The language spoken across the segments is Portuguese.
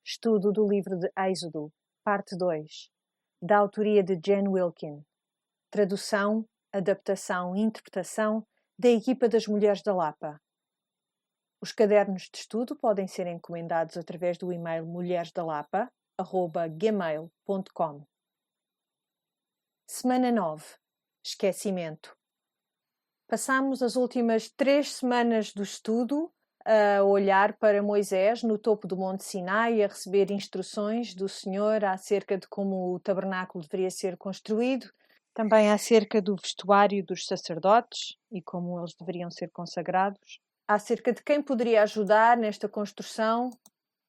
Estudo do livro de Êxodo, parte 2, da autoria de Jen Wilkin. Tradução, adaptação e interpretação da equipa das Mulheres da Lapa. Os cadernos de estudo podem ser encomendados através do e-mail mulheresdalapa@gmail.com. Semana 9. Esquecimento. Passamos as últimas 3 semanas do estudo a olhar para Moisés no topo do Monte Sinai, a receber instruções do Senhor acerca de como o tabernáculo deveria ser construído, também acerca do vestuário dos sacerdotes e como eles deveriam ser consagrados, acerca de quem poderia ajudar nesta construção,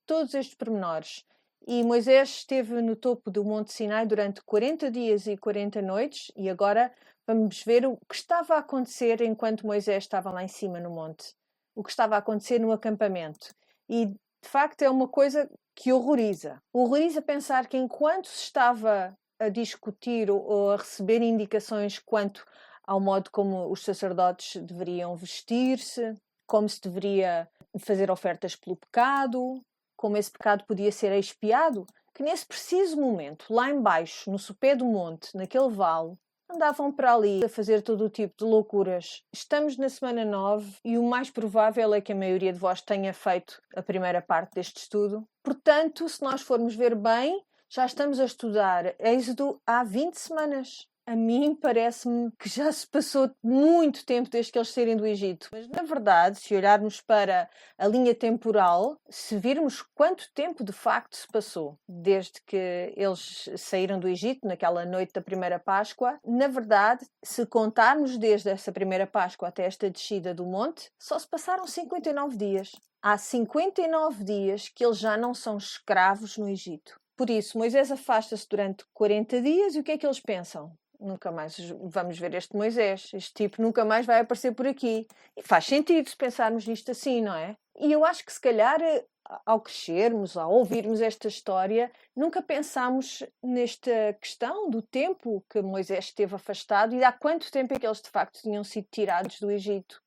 todos estes pormenores. E Moisés esteve no topo do Monte Sinai durante 40 dias e 40 noites, e agora vamos ver o que estava a acontecer enquanto Moisés estava lá em cima no monte. O que estava a acontecer no acampamento. E, de facto, é uma coisa que horroriza. Horroriza pensar que enquanto se estava a discutir ou a receber indicações quanto ao modo como os sacerdotes deveriam vestir-se, como se deveria fazer ofertas pelo pecado, como esse pecado podia ser expiado, que nesse preciso momento, lá embaixo, no sopé do monte, naquele vale, andavam para ali a fazer todo o tipo de loucuras. Estamos na semana 9 e o mais provável é que a maioria de vós tenha feito a primeira parte deste estudo. Portanto, se nós formos ver bem, já estamos a estudar Êxodo há 20 semanas. A mim parece-me que já se passou muito tempo desde que eles saírem do Egito. Mas, na verdade, se olharmos para a linha temporal, se virmos quanto tempo de facto se passou desde que eles saíram do Egito, naquela noite da primeira Páscoa, na verdade, se contarmos desde essa primeira Páscoa até esta descida do monte, só se passaram 59 dias. Há 59 dias que eles já não são escravos no Egito. Por isso, Moisés afasta-se durante 40 dias e o que é que eles pensam? Nunca mais vamos ver este Moisés, este tipo nunca mais vai aparecer por aqui. E faz sentido se pensarmos nisto assim, não é? E eu acho que se calhar, ao crescermos, ao ouvirmos esta história, nunca pensámos nesta questão do tempo que Moisés esteve afastado e há quanto tempo é que eles de facto tinham sido tirados do Egito.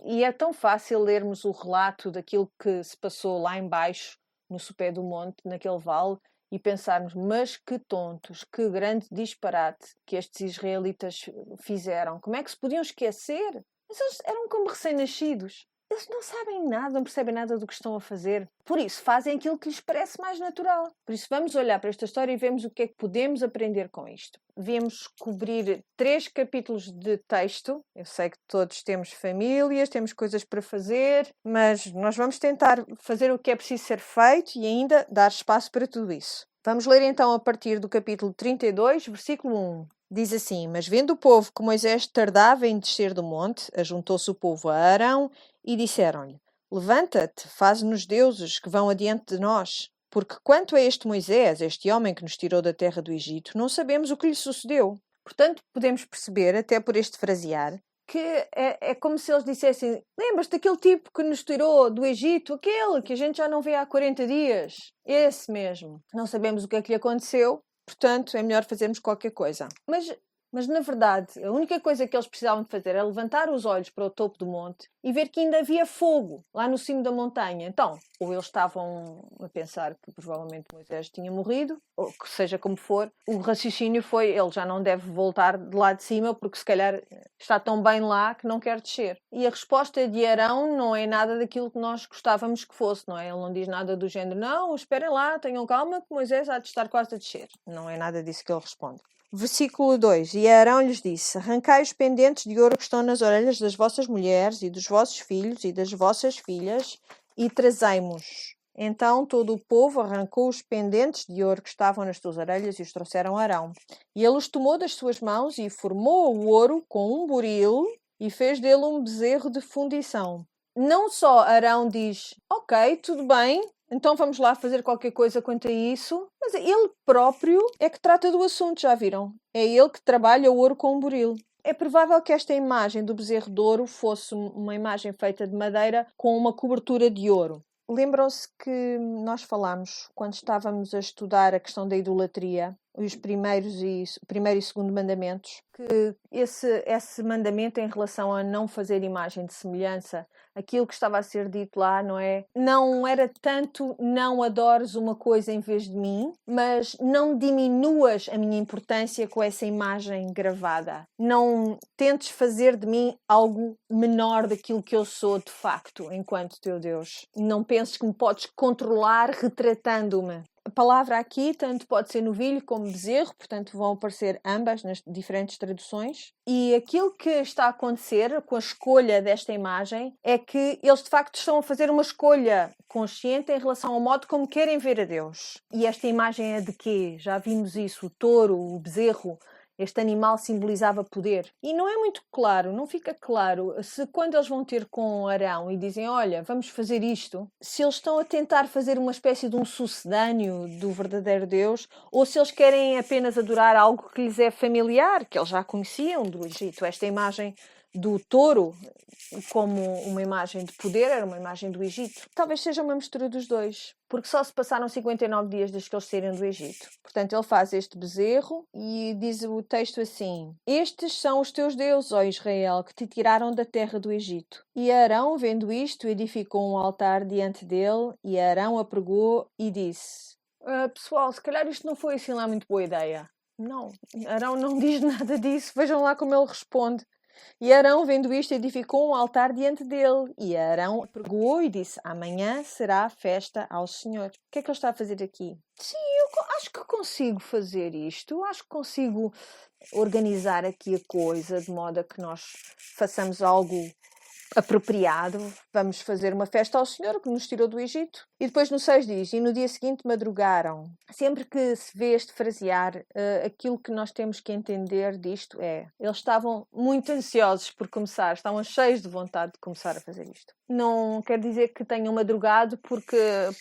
E é tão fácil lermos o relato daquilo que se passou lá embaixo, no sopé do monte, naquele vale, e pensarmos, mas que tontos, que grande disparate que estes israelitas fizeram. Como é que se podiam esquecer? Mas eles eram como recém-nascidos. Eles não sabem nada, não percebem nada do que estão a fazer. Por isso, fazem aquilo que lhes parece mais natural. Por isso, vamos olhar para esta história e vemos o que é que podemos aprender com isto. Devemos cobrir 3 capítulos de texto. Eu sei que todos temos famílias, temos coisas para fazer, mas nós vamos tentar fazer o que é preciso ser feito e ainda dar espaço para tudo isso. Vamos ler então a partir do capítulo 32, versículo 1. Diz assim: Mas vendo o povo que Moisés tardava em descer do monte, ajuntou-se o povo a Arão e disseram-lhe: Levanta-te, faze-nos deuses que vão adiante de nós. Porque quanto a este Moisés, este homem que nos tirou da terra do Egito, não sabemos o que lhe sucedeu. Portanto, podemos perceber, até por este frasear, que é como se eles dissessem: lembras-te daquele tipo que nos tirou do Egito? Aquele que a gente já não vê há 40 dias? Esse mesmo. Não sabemos o que é que lhe aconteceu, portanto, é melhor fazermos qualquer coisa. Mas, na verdade, a única coisa que eles precisavam de fazer era levantar os olhos para o topo do monte e ver que ainda havia fogo lá no cimo da montanha. Então, ou eles estavam a pensar que provavelmente Moisés tinha morrido, ou que seja como for, o raciocínio foi: ele já não deve voltar de lá de cima porque se calhar está tão bem lá que não quer descer. E a resposta de Arão não é nada daquilo que nós gostávamos que fosse, não é? Ele não diz nada do género: não, esperem lá, tenham calma que Moisés há de estar quase a descer. Não é nada disso que ele responde. Versículo 2. E Arão lhes disse: Arrancai os pendentes de ouro que estão nas orelhas das vossas mulheres e dos vossos filhos e das vossas filhas e trazei-mos. Então todo o povo arrancou os pendentes de ouro que estavam nas suas orelhas e os trouxeram a Arão. E ele os tomou das suas mãos e formou o ouro com um buril e fez dele um bezerro de fundição. Não só Arão diz: ok, tudo bem, então vamos lá fazer qualquer coisa quanto a isso. Mas ele próprio é que trata do assunto, já viram? É ele que trabalha o ouro com um buril. É provável que esta imagem do bezerro de ouro fosse uma imagem feita de madeira com uma cobertura de ouro. Lembram-se que nós falámos, quando estávamos a estudar a questão da idolatria, os primeiro e segundo mandamentos, que esse mandamento em relação a não fazer imagem de semelhança, aquilo que estava a ser dito lá, não era tanto não adores uma coisa em vez de mim, mas não diminuas a minha importância com essa imagem gravada. Não tentes fazer de mim algo menor daquilo que eu sou de facto, enquanto teu Deus. Não penses que me podes controlar retratando-me. A palavra aqui tanto pode ser novilho como bezerro, portanto vão aparecer ambas nas diferentes traduções. E aquilo que está a acontecer com a escolha desta imagem é que eles de facto estão a fazer uma escolha consciente em relação ao modo como querem ver a Deus. E esta imagem é de quê? Já vimos isso, o touro, o bezerro. Este animal simbolizava poder. E não é muito claro, não fica claro se quando eles vão ter com Arão e dizem, olha, vamos fazer isto, se eles estão a tentar fazer uma espécie de um sucedâneo do verdadeiro Deus, ou se eles querem apenas adorar algo que lhes é familiar, que eles já conheciam do Egito. Esta imagem do touro como uma imagem de poder, era uma imagem do Egito. Talvez seja uma mistura dos dois, porque só se passaram 59 dias desde que eles saíram do Egito. Portanto, ele faz este bezerro e diz o texto assim: estes são os teus deuses, ó Israel, que te tiraram da terra do Egito. E Arão, vendo isto, edificou um altar diante dele, e Arão apregou e disse: pessoal, se calhar isto não foi assim lá muito boa ideia. Não, Arão não diz nada disso. Vejam lá como ele responde. E Arão, vendo isto, edificou um altar diante dele. E Arão pregou e disse: amanhã será festa ao Senhor. O que é que ele está a fazer aqui? Sim, eu acho que consigo fazer isto. Acho que consigo organizar aqui a coisa de modo a que nós façamos algo apropriado. Vamos fazer uma festa ao Senhor que nos tirou do Egito. E depois no 6 diz: e no dia seguinte madrugaram. Sempre que se vê este frasear, aquilo que nós temos que entender disto é: eles estavam muito ansiosos por começar, estavam cheios de vontade de começar a fazer isto. Não quer dizer que tenham madrugado por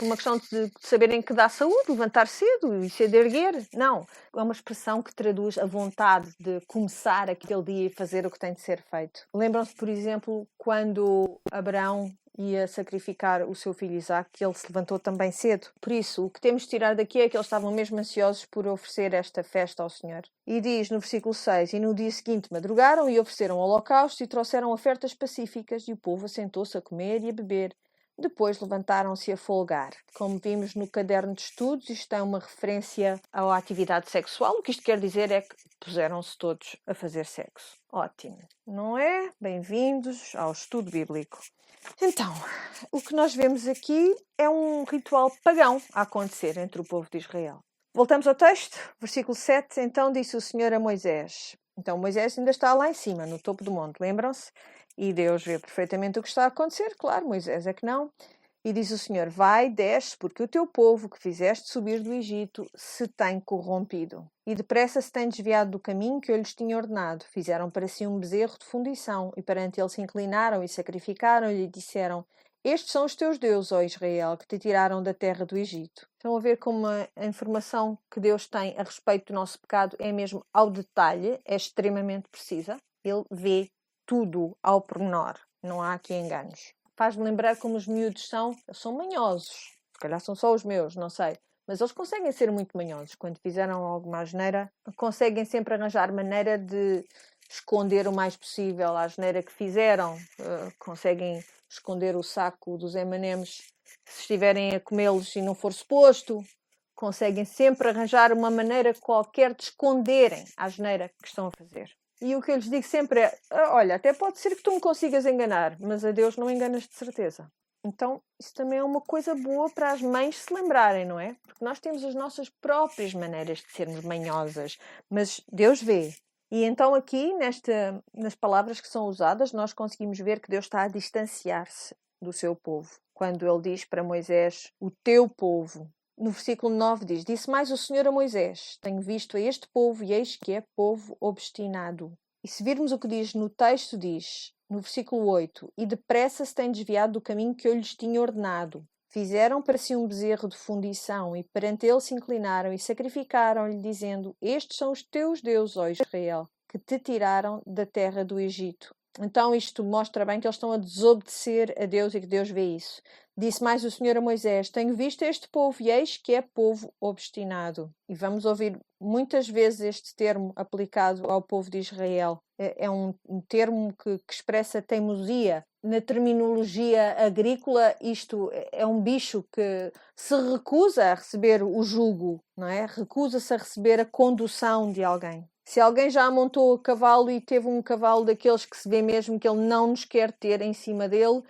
uma questão de saberem que dá saúde, levantar cedo e se erguer. Não. É uma expressão que traduz a vontade de começar aquele dia e fazer o que tem de ser feito. Lembram-se, por exemplo, quando Abraão ia sacrificar o seu filho Isaque, que ele se levantou também cedo. Por isso, o que temos de tirar daqui é que eles estavam mesmo ansiosos por oferecer esta festa ao Senhor. E diz no versículo 6, e no dia seguinte madrugaram e ofereceram holocaustos e trouxeram ofertas pacíficas, e o povo assentou-se a comer e a beber. Depois levantaram-se a folgar. Como vimos no caderno de estudos, isto é uma referência à atividade sexual. O que isto quer dizer é que puseram-se todos a fazer sexo. Ótimo, não é? Bem-vindos ao estudo bíblico. Então, o que nós vemos aqui é um ritual pagão a acontecer entre o povo de Israel. Voltamos ao texto, versículo 7. Então disse o Senhor a Moisés. Então Moisés ainda está lá em cima, no topo do monte, lembram-se? E Deus vê perfeitamente o que está a acontecer, claro, Moisés é que não. E diz o Senhor: vai, desce, porque o teu povo que fizeste subir do Egito se tem corrompido. E depressa se tem desviado do caminho que eu lhes tinha ordenado. Fizeram para si um bezerro de fundição, e perante ele se inclinaram e sacrificaram-lhe e disseram: estes são os teus deuses, ó Israel, que te tiraram da terra do Egito. Estão a ver como a informação que Deus tem a respeito do nosso pecado é mesmo ao detalhe, é extremamente precisa. Ele vê tudo ao pormenor. Não há aqui enganos. Faz-me lembrar como os miúdos são manhosos. Se calhar são só os meus, não sei. Mas eles conseguem ser muito manhosos. Quando fizeram alguma asneira, conseguem sempre arranjar maneira de esconder o mais possível a asneira que fizeram. Conseguem esconder o saco dos M&M's se estiverem a comê-los e não for suposto. Conseguem sempre arranjar uma maneira qualquer de esconderem a asneira que estão a fazer. E o que eu lhes digo sempre é: olha, até pode ser que tu me consigas enganar, mas a Deus não enganas de certeza. Então, isso também é uma coisa boa para as mães se lembrarem, não é? Porque nós temos as nossas próprias maneiras de sermos manhosas, mas Deus vê. E então aqui, nas palavras que são usadas, nós conseguimos ver que Deus está a distanciar-se do seu povo. Quando ele diz para Moisés: o teu povo. No versículo 9 diz: disse mais o Senhor a Moisés: tenho visto a este povo e eis que é povo obstinado. E se virmos o que diz no texto, diz, no versículo 8: e depressa se tem desviado do caminho que eu lhes tinha ordenado. Fizeram para si um bezerro de fundição e perante ele se inclinaram e sacrificaram-lhe, dizendo: estes são os teus deuses, ó Israel, que te tiraram da terra do Egito. Então isto mostra bem que eles estão a desobedecer a Deus e que Deus vê isso. Disse mais o Senhor a Moisés: Tenho visto este povo e eis que é povo obstinado. E vamos ouvir muitas vezes este termo aplicado ao povo de Israel. É um termo que expressa teimosia. Na terminologia agrícola, isto é um bicho que se recusa a receber o jugo, não é? Recusa-se a receber a condução de alguém. Se alguém já montou a cavalo e teve um cavalo daqueles que se vê mesmo que ele não nos quer ter em cima dele,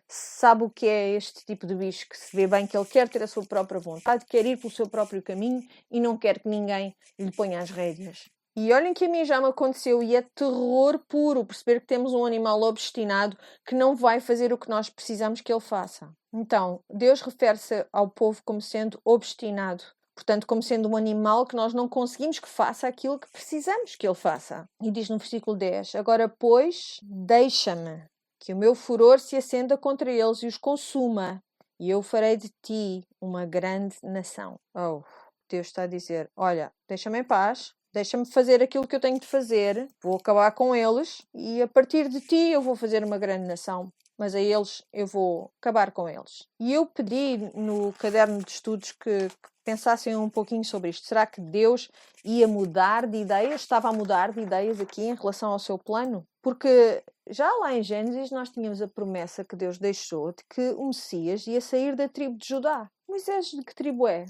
sabe o que é este tipo de bicho, que se vê bem que ele quer ter a sua própria vontade, quer ir pelo seu próprio caminho e não quer que ninguém lhe ponha as rédeas. E olhem que a mim já me aconteceu e é terror puro perceber que temos um animal obstinado que não vai fazer o que nós precisamos que ele faça. Então, Deus refere-se ao povo como sendo obstinado. Portanto, como sendo um animal que nós não conseguimos que faça aquilo que precisamos que ele faça. E diz no versículo 10, Agora, pois, deixa-me que o meu furor se acenda contra eles e os consuma, e eu farei de ti uma grande nação. Oh, Deus está a dizer, olha, deixa-me em paz, deixa-me fazer aquilo que eu tenho de fazer, vou acabar com eles, e a partir de ti eu vou fazer uma grande nação. Mas a eles eu vou acabar com eles. E eu pedi no caderno de estudos que pensassem um pouquinho sobre isto. Será que Deus ia mudar de ideias? Estava a mudar de ideias aqui em relação ao seu plano? Porque já lá em Gênesis nós tínhamos a promessa que Deus deixou de que o Messias ia sair da tribo de Judá. Moisés de que tribo é?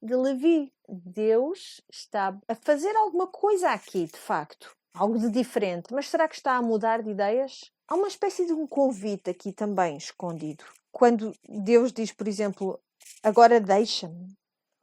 De Levi. Deus está a fazer alguma coisa aqui, de facto. Algo de diferente. Mas será que está a mudar de ideias? Há uma espécie de um convite aqui também escondido. Quando Deus diz, por exemplo, agora deixa-me.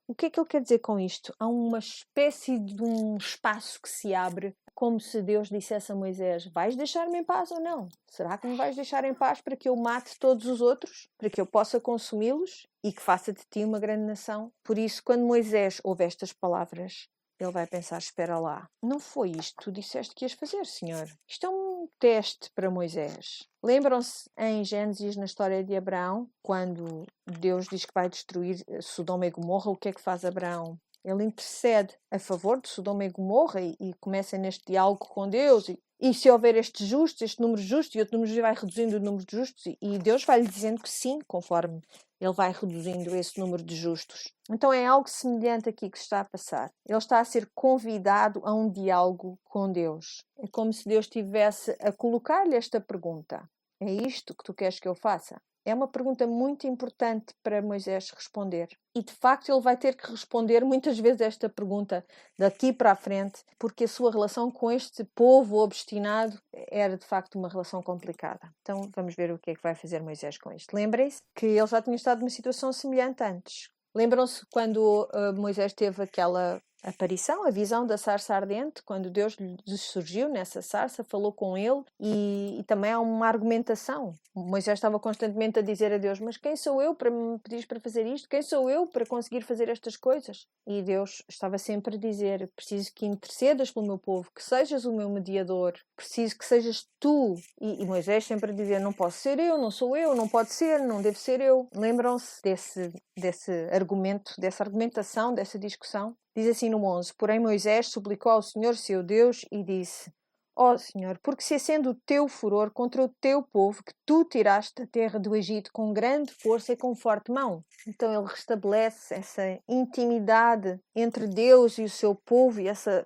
O que é que ele quer dizer com isto? Há uma espécie de um espaço que se abre, como se Deus dissesse a Moisés: vais deixar-me em paz ou não? Será que me vais deixar em paz para que eu mate todos os outros? Para que eu possa consumi-los? E que faça de ti uma grande nação? Por isso, quando Moisés ouve estas palavras, ele vai pensar: espera lá, não foi isto que tu disseste que ias fazer, Senhor? Isto é um teste para Moisés. Lembram-se em Gênesis, na história de Abraão, quando Deus diz que vai destruir Sodoma e Gomorra, o que é que faz Abraão? Ele intercede a favor de Sodoma e Gomorra e começa neste diálogo com Deus. E se houver estes justos, este número justo, e outro número vai reduzindo o número de justos, e Deus vai-lhe dizendo que sim, conforme ele vai reduzindo esse número de justos. Então é algo semelhante aqui que se está a passar. Ele está a ser convidado a um diálogo com Deus. É como se Deus estivesse a colocar-lhe esta pergunta: é isto que tu queres que eu faça? É uma pergunta muito importante para Moisés responder. E de facto ele vai ter que responder muitas vezes esta pergunta daqui para a frente, porque a sua relação com este povo obstinado era de facto uma relação complicada. Então vamos ver o que é que vai fazer Moisés com isto. Lembrem-se que ele já tinha estado numa situação semelhante antes. Lembram-se quando Moisés teve aquela aparição, a visão da sarça ardente, quando Deus lhe surgiu nessa sarça, falou com ele e também há uma argumentação. Moisés estava constantemente a dizer a Deus: mas quem sou eu para me pedires para fazer isto? Quem sou eu para conseguir fazer estas coisas? E Deus estava sempre a dizer: preciso que intercedas pelo meu povo, que sejas o meu mediador, preciso que sejas tu. E Moisés sempre a dizer: não posso ser eu, não sou eu, não pode ser, não deve ser eu. Lembram-se desse argumento, dessa argumentação, dessa discussão? Diz assim no 11: Porém Moisés suplicou ao Senhor seu Deus e disse: Ó Senhor, porque se acende o teu furor contra o teu povo, que tu tiraste da terra do Egito com grande força e com forte mão. Então ele restabelece essa intimidade entre Deus e o seu povo e essa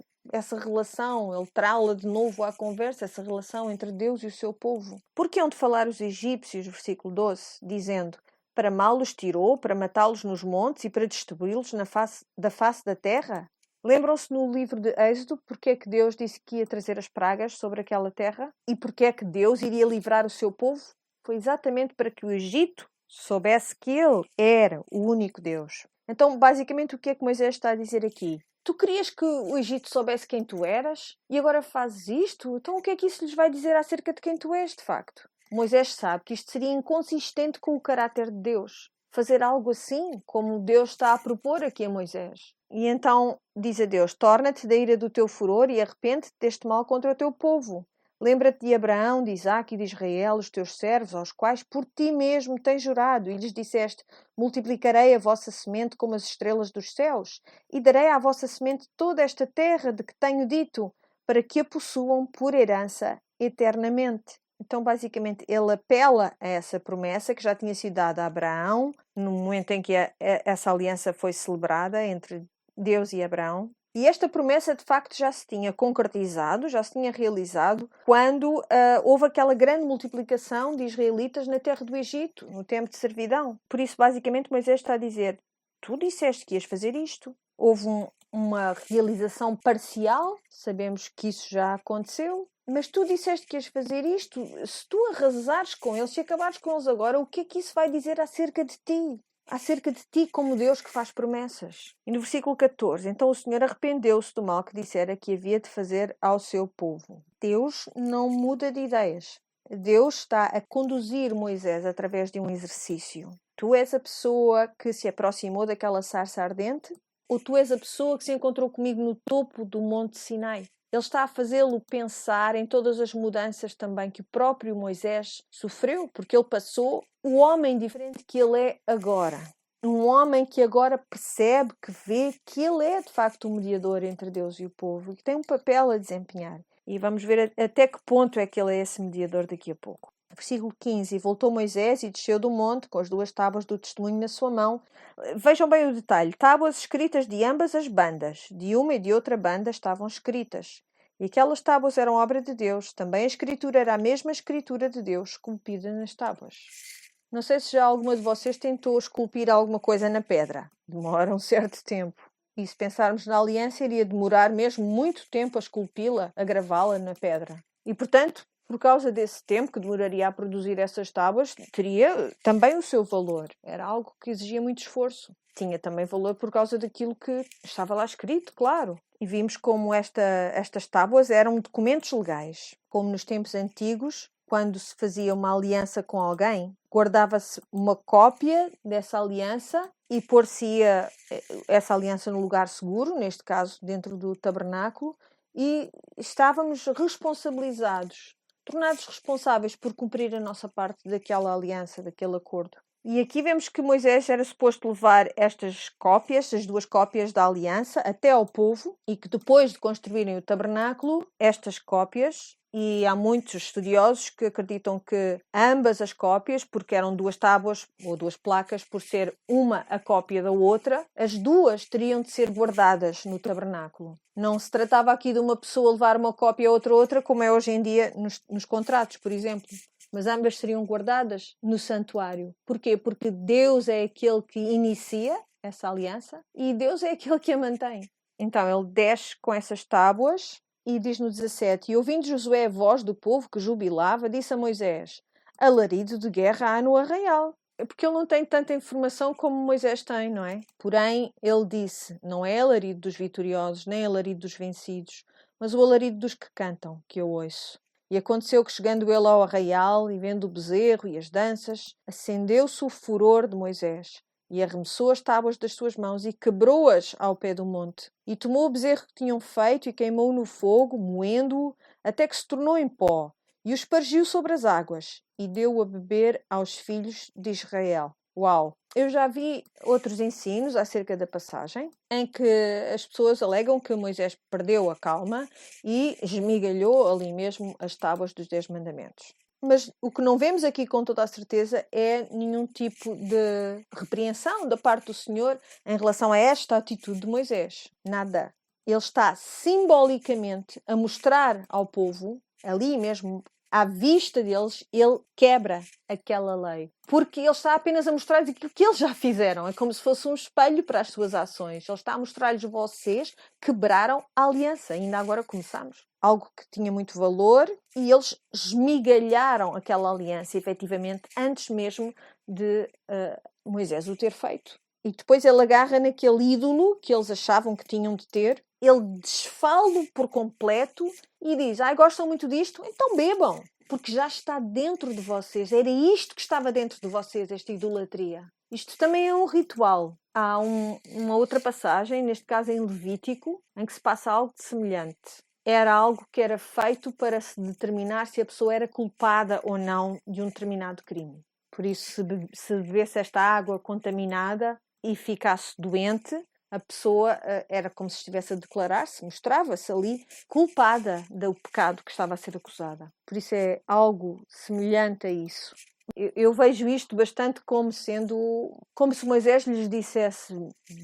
relação, ele trá-la de novo à conversa, essa relação entre Deus e o seu povo. Porque hão de falar os egípcios, versículo 12, dizendo: para mal os tirou, para matá-los nos montes e para destruí-los da face da terra? Lembram-se no livro de Êxodo porque é que Deus disse que ia trazer as pragas sobre aquela terra? E porque é que Deus iria livrar o seu povo? Foi exatamente para que o Egito soubesse que ele era o único Deus. Então, basicamente, o que é que Moisés está a dizer aqui? Tu querias que o Egito soubesse quem tu eras? E agora fazes isto? Então o que é que isso lhes vai dizer acerca de quem tu és, de facto? Moisés sabe que isto seria inconsistente com o caráter de Deus. Fazer algo assim, como Deus está a propor aqui a Moisés. E então diz a Deus: torna-te da ira do teu furor e arrepende-te deste mal contra o teu povo. Lembra-te de Abraão, de Isaque e de Israel, os teus servos, aos quais por ti mesmo tens jurado, e lhes disseste: multiplicarei a vossa semente como as estrelas dos céus, e darei à vossa semente toda esta terra de que tenho dito, para que a possuam por herança eternamente. Então, basicamente, ele apela a essa promessa que já tinha sido dada a Abraão, no momento em que essa aliança foi celebrada entre Deus e Abraão. E esta promessa, de facto, já se tinha concretizado, já se tinha realizado, quando houve aquela grande multiplicação de israelitas na terra do Egito, no tempo de servidão. Por isso, basicamente, Moisés está a dizer: tu disseste que ias fazer isto. Houve uma realização parcial, sabemos que isso já aconteceu, mas tu disseste que ias fazer isto. Se tu arrasares com eles, se acabares com eles agora, o que é que isso vai dizer acerca de ti? Acerca de ti como Deus que faz promessas. E no versículo 14, então o Senhor arrependeu-se do mal que dissera que havia de fazer ao seu povo. Deus não muda de ideias. Deus está a conduzir Moisés através de um exercício. Tu és a pessoa que se aproximou daquela sarça ardente? Ou tu és a pessoa que se encontrou comigo no topo do Monte Sinai? Ele está a fazê-lo pensar em todas as mudanças também que o próprio Moisés sofreu, porque ele passou o homem diferente que ele é agora. Um homem que agora percebe, que vê que ele é de facto o mediador entre Deus e o povo e que tem um papel a desempenhar. E vamos ver até que ponto é que ele é esse mediador daqui a pouco. Versículo 15. E voltou Moisés e desceu do monte com as 2 tábuas do testemunho na sua mão. Vejam bem o detalhe. Tábuas escritas de ambas as bandas. De uma e de outra banda estavam escritas. E aquelas tábuas eram obra de Deus. Também a escritura era a mesma escritura de Deus, esculpida nas tábuas. Não sei se já alguma de vocês tentou esculpir alguma coisa na pedra. Demora um certo tempo. E se pensarmos na aliança, iria demorar mesmo muito tempo a esculpi-la, a gravá-la na pedra. E, portanto, por causa desse tempo que demoraria a produzir essas tábuas, teria também o seu valor. Era algo que exigia muito esforço. Tinha também valor por causa daquilo que estava lá escrito, claro. E vimos como estas tábuas eram documentos legais. Como nos tempos antigos, quando se fazia uma aliança com alguém, guardava-se uma cópia dessa aliança e pôr-se-ia essa aliança no lugar seguro, neste caso dentro do tabernáculo, e estávamos responsabilizados, tornados responsáveis por cumprir a nossa parte daquela aliança, daquele acordo. E aqui vemos que Moisés era suposto levar estas cópias, as 2 cópias da aliança, até ao povo, e que depois de construírem o tabernáculo, estas cópias, e há muitos estudiosos que acreditam que ambas as cópias, porque eram 2 tábuas ou 2 placas, por ser uma a cópia da outra, as 2 teriam de ser guardadas no tabernáculo. Não se tratava aqui de uma pessoa levar uma cópia a outra, como é hoje em dia nos contratos, por exemplo. Mas ambas seriam guardadas no santuário. Porquê? Porque Deus é aquele que inicia essa aliança e Deus é aquele que a mantém. Então ele desce com essas tábuas e diz no 17: E ouvindo Josué a voz do povo que jubilava, disse a Moisés: alarido de guerra há no arraial. É porque ele não tem tanta informação como Moisés tem, não é? Porém, ele disse: não é alarido dos vitoriosos, nem alarido dos vencidos, mas o alarido dos que cantam, que eu ouço. E aconteceu que, chegando ele ao arraial e vendo o bezerro e as danças, acendeu-se o furor de Moisés e arremessou as tábuas das suas mãos e quebrou-as ao pé do monte. E tomou o bezerro que tinham feito e queimou-o no fogo, moendo-o, até que se tornou em pó, e o espargiu sobre as águas, e deu-o a beber aos filhos de Israel. Uau! Eu já vi outros ensinos acerca da passagem, em que as pessoas alegam que Moisés perdeu a calma e esmigalhou ali mesmo as tábuas dos 10 mandamentos. Mas o que não vemos aqui com toda a certeza é nenhum tipo de repreensão da parte do Senhor em relação a esta atitude de Moisés. Nada. Ele está simbolicamente a mostrar ao povo, ali mesmo à vista deles, ele quebra aquela lei. Porque ele está apenas a mostrar-lhes aquilo que eles já fizeram. É como se fosse um espelho para as suas ações. Ele está a mostrar-lhes: vocês quebraram a aliança. Ainda agora começamos. Algo que tinha muito valor, e eles esmigalharam aquela aliança, efetivamente, antes mesmo de Moisés o ter feito. E depois ele agarra naquele ídolo que eles achavam que tinham de ter, ele desfala-o por completo e diz: gostam muito disto? Então bebam, porque já está dentro de vocês. Era isto que estava dentro de vocês, esta idolatria. Isto também é um ritual. Há uma outra passagem, neste caso em Levítico, em que se passa algo semelhante. Era algo que era feito para se determinar se a pessoa era culpada ou não de um determinado crime. Por isso, se bebesse esta água contaminada e ficasse doente, a pessoa era como se estivesse a declarar-se, mostrava-se ali culpada do pecado que estava a ser acusada. Por isso é algo semelhante a isso. Eu vejo isto bastante como sendo, como se Moisés lhes dissesse: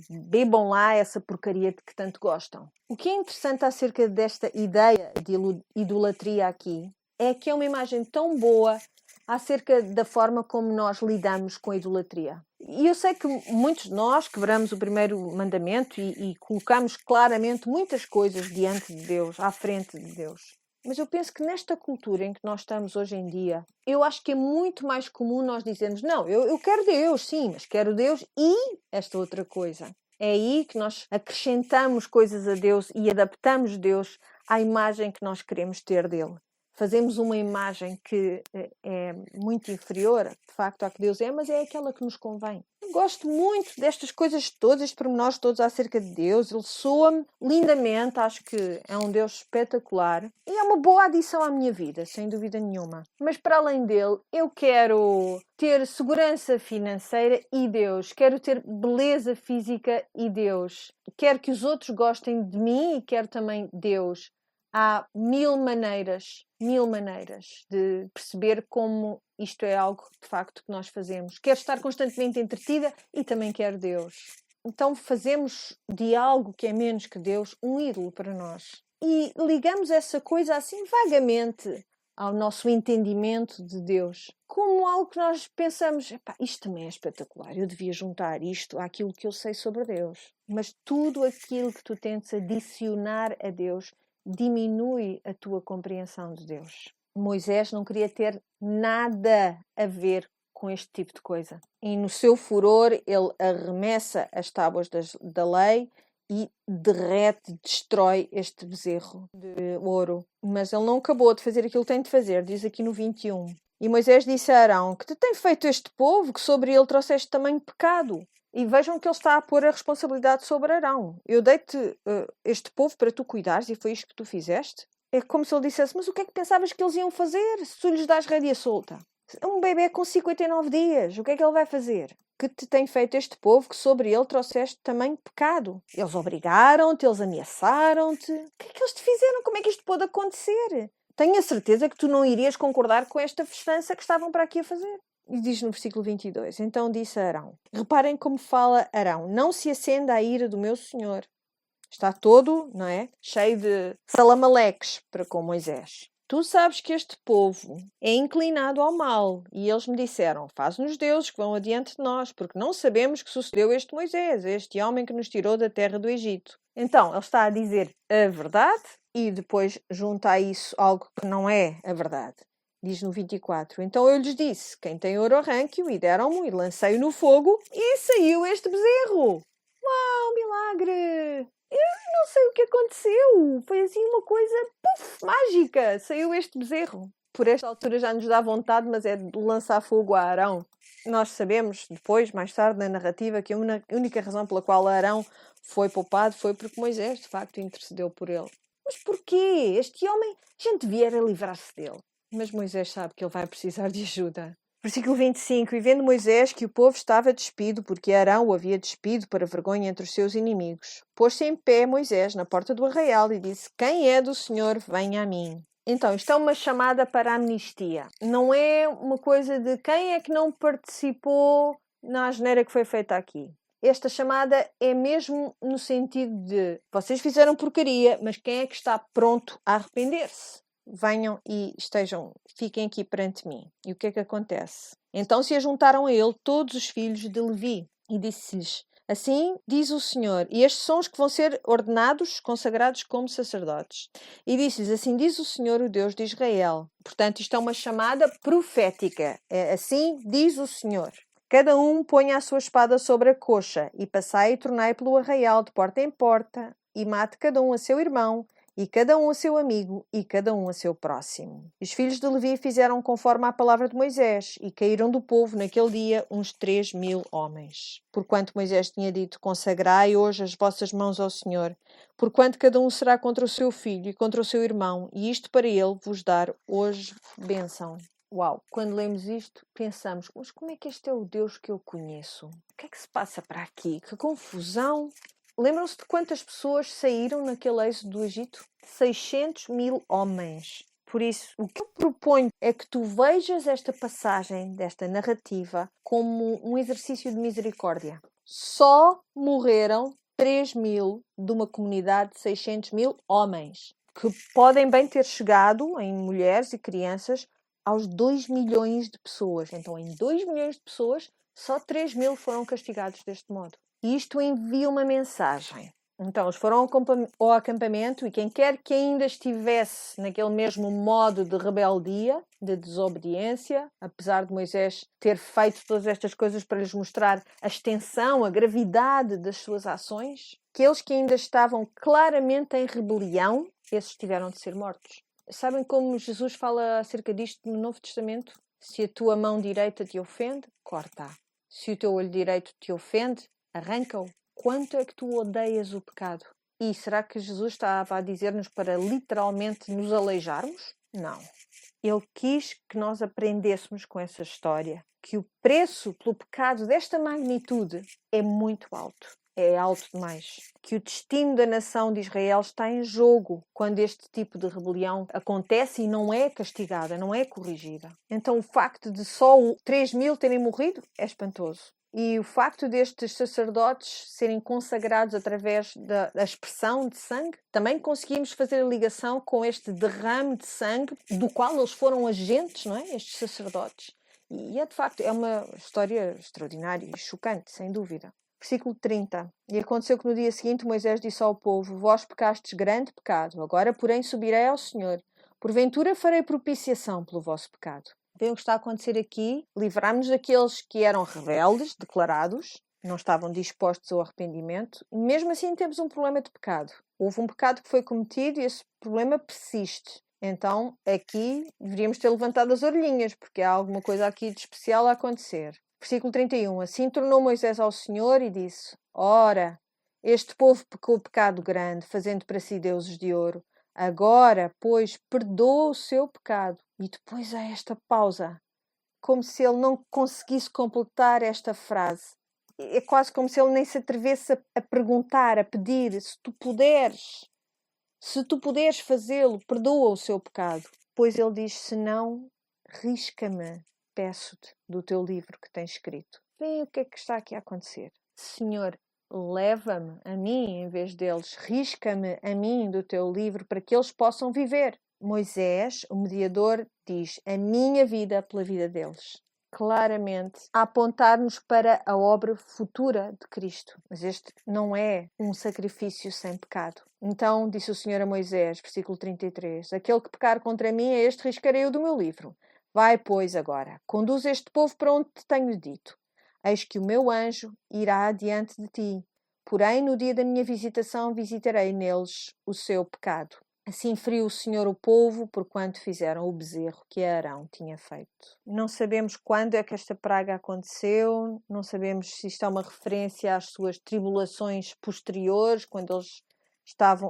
bebam lá essa porcaria de que tanto gostam. O que é interessante acerca desta ideia de idolatria aqui é que é uma imagem tão boa acerca da forma como nós lidamos com a idolatria. E eu sei que muitos de nós quebramos o primeiro mandamento e colocamos claramente muitas coisas diante de Deus, à frente de Deus. Mas eu penso que nesta cultura em que nós estamos hoje em dia, eu acho que é muito mais comum nós dizermos: não, eu quero Deus, sim, mas quero Deus e esta outra coisa. É aí que nós acrescentamos coisas a Deus e adaptamos Deus à imagem que nós queremos ter dele. Fazemos uma imagem que é muito inferior, de facto, à que Deus é, mas é aquela que nos convém. Eu gosto muito destas coisas todas, estes pormenores todos acerca de Deus. Ele soa-me lindamente, acho que é um Deus espetacular e é uma boa adição à minha vida, sem dúvida nenhuma. Mas para além dele, eu quero ter segurança financeira e Deus. Quero ter beleza física e Deus. Quero que os outros gostem de mim e quero também Deus. Há mil maneiras de perceber como isto é algo de facto que nós fazemos. Quero estar constantemente entretida e também quero Deus. Então fazemos de algo que é menos que Deus um ídolo para nós. E ligamos essa coisa assim vagamente ao nosso entendimento de Deus, como algo que nós pensamos: isto também é espetacular, eu devia juntar isto àquilo que eu sei sobre Deus. Mas tudo aquilo que tu tentes adicionar a Deus diminui a tua compreensão de Deus. Moisés não queria ter nada a ver com este tipo de coisa. E no seu furor, ele arremessa as tábuas da lei e derrete, destrói este bezerro de ouro. Mas ele não acabou de fazer aquilo que tem de fazer, diz aqui no 21. E Moisés disse a Arão: que te tem feito este povo, que sobre ele trouxeste tamanho pecado? E vejam que ele está a pôr a responsabilidade sobre Arão. Eu dei-te este povo para tu cuidares e foi isto que tu fizeste? É como se ele dissesse: mas o que é que pensavas que eles iam fazer se tu lhes dás rédea solta? Um bebê com 59 dias, o que é que ele vai fazer? Que te tem feito este povo que sobre ele trouxeste também pecado? Eles obrigaram-te, eles ameaçaram-te. O que é que eles te fizeram? Como é que isto pôde acontecer? Tenho a certeza que tu não irias concordar com esta festança que estavam para aqui a fazer. E diz no versículo 22, então disse a Arão. Reparem como fala Arão: não se acenda a ira do meu senhor. Está todo, não é? Cheio de salamaleques para com Moisés. Tu sabes que este povo é inclinado ao mal. E eles me disseram: faz-nos deuses que vão adiante de nós, porque não sabemos que sucedeu este Moisés, este homem que nos tirou da terra do Egito. Então, ele está a dizer a verdade e depois junta a isso algo que não é a verdade. Diz no 24, então eu lhes disse: quem tem ouro arranque-o, e deram-me, e lancei-o no fogo, e saiu este bezerro. Uau, milagre! Eu não sei o que aconteceu. Foi assim uma coisa, puf, mágica. Saiu este bezerro. Por esta altura já nos dá vontade, mas é de lançar fogo a Arão. Nós sabemos depois, mais tarde na narrativa, que a única razão pela qual Arão foi poupado foi porque Moisés, de facto, intercedeu por ele. Mas porquê? Este homem, a gente viera livrar-se dele. Mas Moisés sabe que ele vai precisar de ajuda. Versículo 25. E vendo Moisés que o povo estava despido, porque Arão o havia despido para vergonha entre os seus inimigos, pôs-se em pé Moisés na porta do arraial e disse: quem é do Senhor, venha a mim. Então, isto é uma chamada para a amnistia. Não é uma coisa de quem é que não participou na asneira que foi feita aqui. Esta chamada é mesmo no sentido de: vocês fizeram porcaria, mas quem é que está pronto a arrepender-se? Venham e fiquem aqui perante mim. E o que é que acontece? Então se ajuntaram a ele todos os filhos de Levi e disse-lhes: assim diz o Senhor, e estes são os que vão ser ordenados, consagrados como sacerdotes. E disse-lhes: assim diz o Senhor, o Deus de Israel. Portanto, isto é uma chamada profética. Assim diz o Senhor. Cada um ponha a sua espada sobre a coxa, e passai e tornai pelo arraial de porta em porta, e mate cada um a seu irmão, e cada um a seu amigo, e cada um a seu próximo. Os filhos de Levi fizeram conforme à palavra de Moisés, e caíram do povo naquele dia uns 3.000 homens. Porquanto Moisés tinha dito: consagrai hoje as vossas mãos ao Senhor, porquanto cada um será contra o seu filho e contra o seu irmão, e isto para ele vos dar hoje bênção. Uau! Quando lemos isto, pensamos: mas como é que este é o Deus que eu conheço? O que é que se passa para aqui? Que confusão! Lembram-se de quantas pessoas saíram naquele êxodo do Egito? 600.000 homens. Por isso, o que eu proponho é que tu vejas esta passagem, desta narrativa, como um exercício de misericórdia. Só morreram 3.000 de uma comunidade de 600.000 homens, que podem bem ter chegado, em mulheres e crianças, aos 2 milhões de pessoas. Então, em 2 milhões de pessoas, só 3.000 foram castigados deste modo. E isto envia uma mensagem. Então, eles foram ao acampamento e quem quer que ainda estivesse naquele mesmo modo de rebeldia, de desobediência, apesar de Moisés ter feito todas estas coisas para lhes mostrar a extensão, a gravidade das suas ações, aqueles que ainda estavam claramente em rebelião, esses tiveram de ser mortos. Sabem como Jesus fala acerca disto no Novo Testamento? Se a tua mão direita te ofende, corta-a. Se o teu olho direito te ofende, arranca-o. Quanto é que tu odeias o pecado? E será que Jesus estava a dizer-nos para literalmente nos aleijarmos? Não. Ele quis que nós aprendêssemos com essa história que o preço pelo pecado desta magnitude é muito alto. É alto demais. Que o destino da nação de Israel está em jogo quando este tipo de rebelião acontece e não é castigada, não é corrigida. Então o facto de só 3.000 terem morrido é espantoso. E o facto destes sacerdotes serem consagrados através da expressão de sangue, também conseguimos fazer a ligação com este derrame de sangue do qual eles foram agentes, não é? Estes sacerdotes. E é de facto, é uma história extraordinária e chocante, sem dúvida. Versículo 30. E aconteceu que no dia seguinte Moisés disse ao povo: vós pecastes grande pecado, agora porém subirei ao Senhor. Porventura farei propiciação pelo vosso pecado. Vê o que está a acontecer aqui? Livrámos-nos daqueles que eram rebeldes, declarados, não estavam dispostos ao arrependimento. E mesmo assim temos um problema de pecado. Houve um pecado que foi cometido e esse problema persiste. Então, aqui deveríamos ter levantado as orelhinhas, porque há alguma coisa aqui de especial a acontecer. Versículo 31. Assim tornou Moisés ao Senhor e disse: ora, este povo pecou pecado grande, fazendo para si deuses de ouro. Agora, pois, perdoa o seu pecado. E depois há esta pausa, como se ele não conseguisse completar esta frase. É quase como se ele nem se atrevesse a perguntar, a pedir: se tu puderes fazê-lo, perdoa o seu pecado. Pois ele diz: se não, risca-me, peço-te, do teu livro que tens escrito. Vem o que é que está aqui a acontecer. Senhor, leva-me a mim em vez deles, risca-me a mim do teu livro para que eles possam viver. Moisés, o mediador, diz: a minha vida pela vida deles. Claramente a apontar-nos para a obra futura de Cristo. Mas este não é um sacrifício sem pecado. Então disse o Senhor a Moisés, versículo 33, aquele que pecar contra mim, a este riscarei-o do meu livro. Vai, pois, agora, conduz este povo para onde te tenho dito. Eis que o meu anjo irá adiante de ti. Porém, no dia da minha visitação, visitarei neles o seu pecado. Assim feriu o Senhor o povo, porquanto fizeram o bezerro que Arão tinha feito. Não sabemos quando é que esta praga aconteceu, não sabemos se isto é uma referência às suas tribulações posteriores, quando eles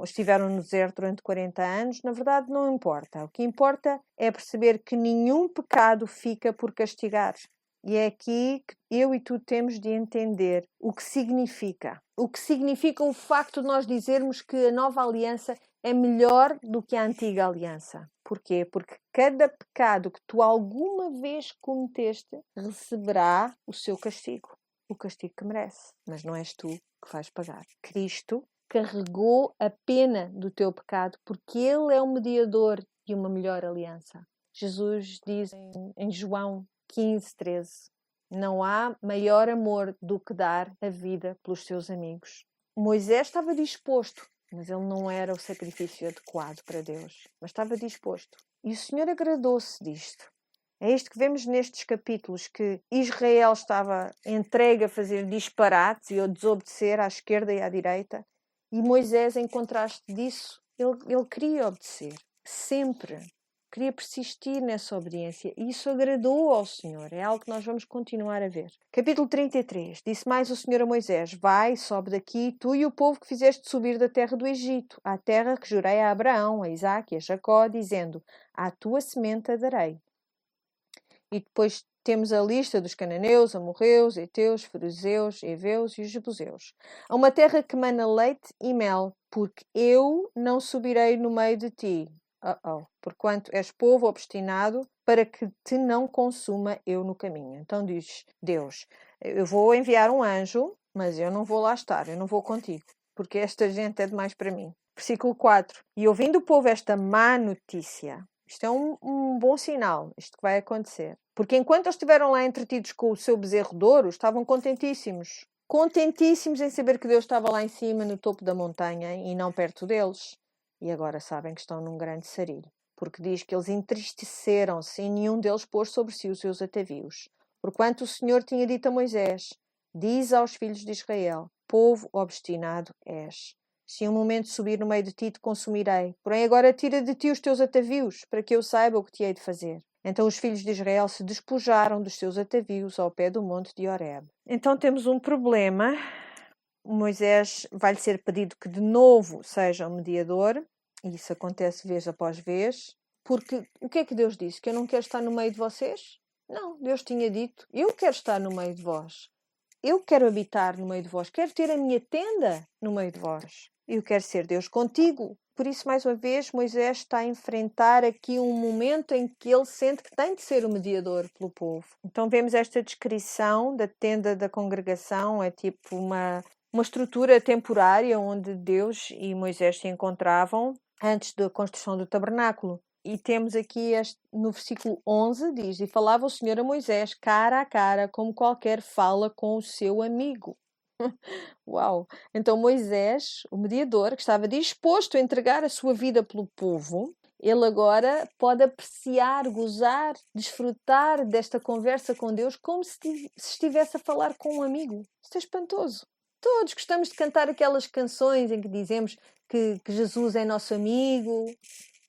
estiveram no deserto durante 40 anos. Na verdade, não importa. O que importa é perceber que nenhum pecado fica por castigar. E é aqui que eu e tu temos de entender o que significa. O que significa o facto de nós dizermos que a nova aliança é melhor do que a antiga aliança. Porquê? Porque cada pecado que tu alguma vez cometeste receberá o seu castigo. O castigo que merece. Mas não és tu que vais pagar. Cristo carregou a pena do teu pecado porque Ele é o mediador de uma melhor aliança. Jesus diz em João 15:13, não há maior amor do que dar a vida pelos seus amigos. Moisés estava disposto, mas ele não era o sacrifício adequado para Deus, mas estava disposto. E o Senhor agradou-se disto. É isto que vemos nestes capítulos, que Israel estava entregue a fazer disparates e a desobedecer à esquerda e à direita, e Moisés, em contraste disso, ele queria obedecer, sempre. Queria persistir nessa obediência e isso agradou ao Senhor. É algo que nós vamos continuar a ver. Capítulo 33. Disse mais o Senhor a Moisés: vai, sobe daqui, tu e o povo que fizeste subir da terra do Egito, à terra que jurei a Abraão, a Isaque e a Jacó, dizendo: à tua semente a darei. E depois temos a lista dos cananeus, amorreus, heteus, ferezeus, heveus e os jebuseus. A uma terra que mana leite e mel, porque eu não subirei no meio de ti. Porquanto és povo obstinado, para que te não consuma eu no caminho. Então diz Deus, eu vou enviar um anjo, mas eu não vou lá estar, eu não vou contigo, porque esta gente é demais para mim. Versículo 4. E ouvindo o povo esta má notícia, isto é um bom sinal, isto que vai acontecer. Porque enquanto eles estiveram lá entretidos com o seu bezerro de ouro, estavam contentíssimos. Contentíssimos em saber que Deus estava lá em cima, no topo da montanha, e não perto deles. E agora sabem que estão num grande sarilho. Porque diz que eles entristeceram-se e nenhum deles pôs sobre si os seus atavios. Porquanto o Senhor tinha dito a Moisés, diz aos filhos de Israel, povo obstinado és. Se um momento subir no meio de ti, te consumirei. Porém agora tira de ti os teus atavios, para que eu saiba o que te hei de fazer. Então os filhos de Israel se despojaram dos seus atavios ao pé do monte de Horebe. Então temos um problema. Moisés vai-lhe ser pedido que de novo seja o mediador. E isso acontece vez após vez. Porque o que é que Deus disse? Que eu não quero estar no meio de vocês? Não, Deus tinha dito, eu quero estar no meio de vós. Eu quero habitar no meio de vós. Quero ter a minha tenda no meio de vós. Eu quero ser Deus contigo. Por isso, mais uma vez, Moisés está a enfrentar aqui um momento em que ele sente que tem de ser o mediador pelo povo. Então vemos esta descrição da tenda da congregação, é tipo uma estrutura temporária onde Deus e Moisés se encontravam antes da construção do tabernáculo. E temos aqui no versículo 11, diz, e falava o Senhor a Moisés cara a cara, como qualquer fala com o seu amigo. Uau! Então Moisés, o mediador, que estava disposto a entregar a sua vida pelo povo, ele agora pode apreciar, gozar, desfrutar desta conversa com Deus como se estivesse a falar com um amigo. Isto é espantoso. Todos gostamos de cantar aquelas canções em que dizemos que Jesus é nosso amigo,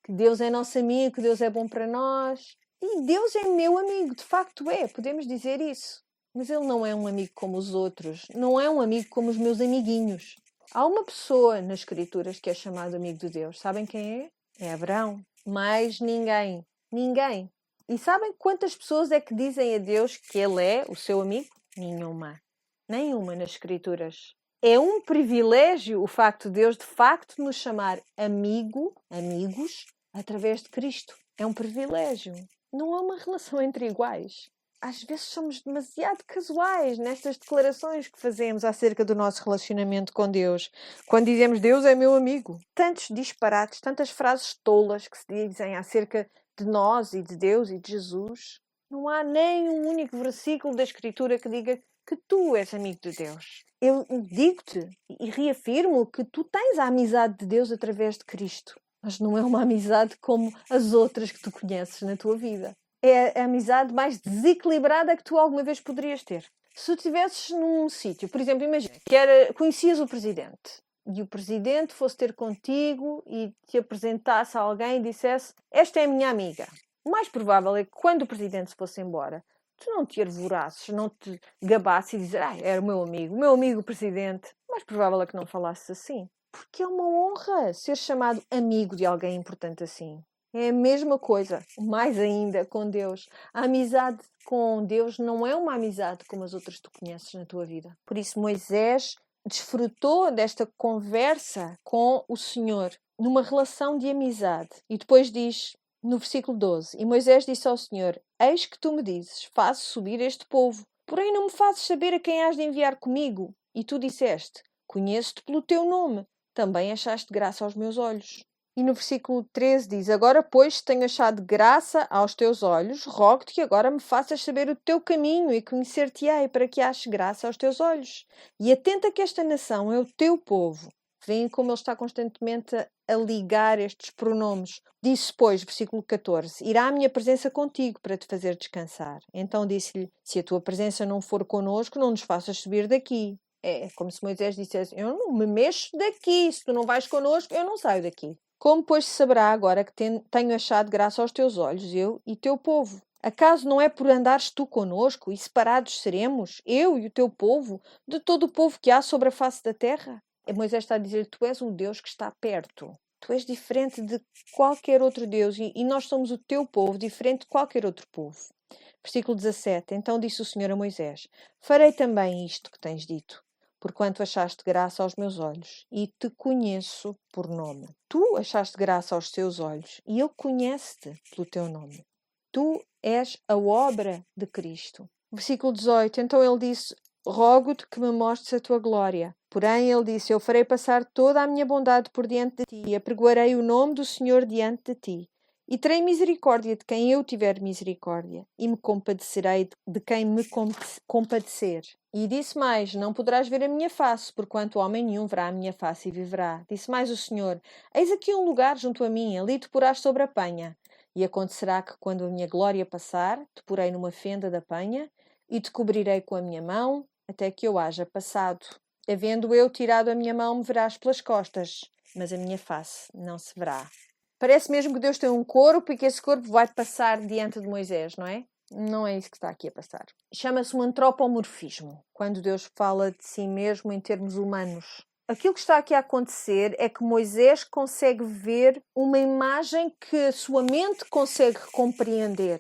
que Deus é nosso amigo, que Deus é bom para nós. E Deus é meu amigo, de facto é, podemos dizer isso. Mas Ele não é um amigo como os outros, não é um amigo como os meus amiguinhos. Há uma pessoa nas Escrituras que é chamado amigo de Deus. Sabem quem é? É Abraão. Mais ninguém. Ninguém. E sabem quantas pessoas é que dizem a Deus que Ele é o seu amigo? Nenhuma. Nenhuma nas Escrituras. É um privilégio o facto de Deus, de facto, nos chamar amigos, através de Cristo. É um privilégio. Não há uma relação entre iguais. Às vezes somos demasiado casuais nestas declarações que fazemos acerca do nosso relacionamento com Deus. Quando dizemos Deus é meu amigo. Tantos disparates, tantas frases tolas que se dizem acerca de nós e de Deus e de Jesus. Não há nem um único versículo da Escritura que diga que tu és amigo de Deus. Eu digo-te e reafirmo que tu tens a amizade de Deus através de Cristo. Mas não é uma amizade como as outras que tu conheces na tua vida. É a amizade mais desequilibrada que tu alguma vez poderias ter. Se tu estivesses num sítio, por exemplo, imagina que conhecias o presidente e o presidente fosse ter contigo e te apresentasse a alguém e dissesse esta é a minha amiga. O mais provável é que quando o presidente se fosse embora, tu não te arvorasses, não te gabasses e dizer era o meu amigo presidente. O mais provável é que não falasses assim. Porque é uma honra ser chamado amigo de alguém importante assim. É a mesma coisa, mais ainda com Deus. A amizade com Deus não é uma amizade como as outras que tu conheces na tua vida. Por isso Moisés desfrutou desta conversa com o Senhor, numa relação de amizade. E depois diz, no versículo 12, e Moisés disse ao Senhor, eis que tu me dizes, faço subir este povo, porém não me fazes saber a quem has de enviar comigo. E tu disseste, conheço-te pelo teu nome, também achaste graça aos meus olhos. E no versículo 13 diz, agora pois tenho achado graça aos teus olhos, rogo-te que agora me faças saber o teu caminho e conhecer-te-ei para que aches graça aos teus olhos. E atenta que esta nação é o teu povo. Veem como ele está constantemente a ligar estes pronomes. Disse, pois, versículo 14, irá a minha presença contigo para te fazer descansar. Então disse-lhe, se a tua presença não for conosco, não nos faças subir daqui. É como se Moisés dissesse, eu não me mexo daqui, se tu não vais connosco, eu não saio daqui. Como, pois, se saberá agora que tenho achado graça aos teus olhos, eu e teu povo? Acaso não é por andares tu conosco e separados seremos, eu e o teu povo, de todo o povo que há sobre a face da terra? E Moisés está a dizer, tu és um Deus que está perto. Tu és diferente de qualquer outro Deus e nós somos o teu povo, diferente de qualquer outro povo. Versículo 17. Então disse o Senhor a Moisés: Farei também isto que tens dito, porquanto achaste graça aos meus olhos, e te conheço por nome. Tu achaste graça aos teus olhos, e Ele conhece-te pelo teu nome. Tu és a obra de Cristo. Versículo 18. Então ele disse: Rogo-te que me mostres a tua glória. Porém ele disse: Eu farei passar toda a minha bondade por diante de ti, e apregoarei o nome do Senhor diante de ti. E terei misericórdia de quem eu tiver misericórdia, e me compadecerei de quem me compadecer. E disse mais: Não poderás ver a minha face, porquanto homem nenhum verá a minha face e viverá. Disse mais o Senhor: Eis aqui um lugar junto a mim, ali te porás sobre a penha. E acontecerá que, quando a minha glória passar, te porei numa fenda da penha, e te cobrirei com a minha mão, até que eu haja passado. Havendo eu tirado a minha mão, me verás pelas costas, mas a minha face não se verá. Parece mesmo que Deus tem um corpo e que esse corpo vai passar diante de Moisés, não é? Não é isso que está aqui a passar. Chama-se um antropomorfismo, quando Deus fala de si mesmo em termos humanos. Aquilo que está aqui a acontecer é que Moisés consegue ver uma imagem que a sua mente consegue compreender.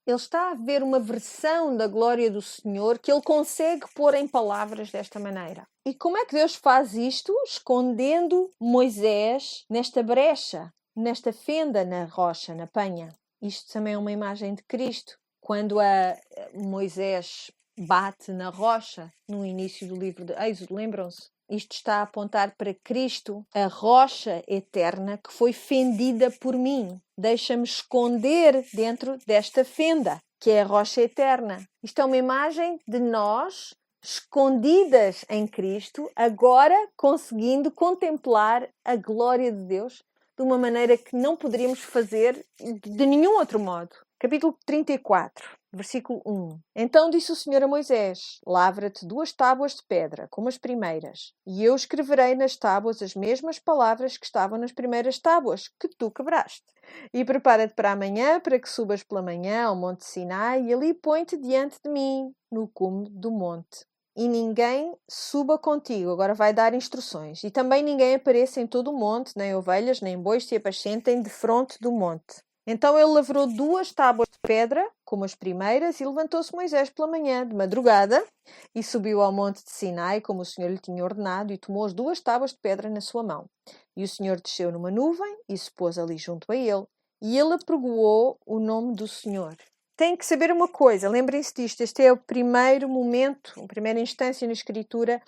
Ele está a ver uma versão da glória do Senhor que ele consegue pôr em palavras desta maneira. E como é que Deus faz isto? Escondendo Moisés nesta brecha, nesta fenda na rocha, na penha. Isto também é uma imagem de Cristo. Quando Moisés bate na rocha, no início do livro de Êxodo, lembram-se? Isto está a apontar para Cristo, a rocha eterna que foi fendida por mim. Deixa-me esconder dentro desta fenda, que é a rocha eterna. Isto é uma imagem de nós escondidas em Cristo, agora conseguindo contemplar a glória de Deus de uma maneira que não poderíamos fazer de nenhum outro modo. Capítulo 34. Versículo 1. Então disse o Senhor a Moisés: Lavra-te 2 tábuas de pedra, como as primeiras, e eu escreverei nas tábuas as mesmas palavras que estavam nas primeiras tábuas, que tu quebraste. E prepara-te para amanhã, para que subas pela manhã ao monte Sinai, e ali põe-te diante de mim, no cume do monte. E ninguém suba contigo, agora vai dar instruções. E também ninguém apareça em todo o monte, nem ovelhas, nem bois se apacentem defronte do monte. Então ele lavrou 2 tábuas de pedra, como as primeiras, e levantou-se Moisés pela manhã, de madrugada, e subiu ao monte de Sinai, como o Senhor lhe tinha ordenado, e tomou as 2 tábuas de pedra na sua mão. E o Senhor desceu numa nuvem e se pôs ali junto a ele, e ele apregoou o nome do Senhor. Tem que saber uma coisa, lembrem-se disto, este é o primeiro momento, a primeira instância na Escritura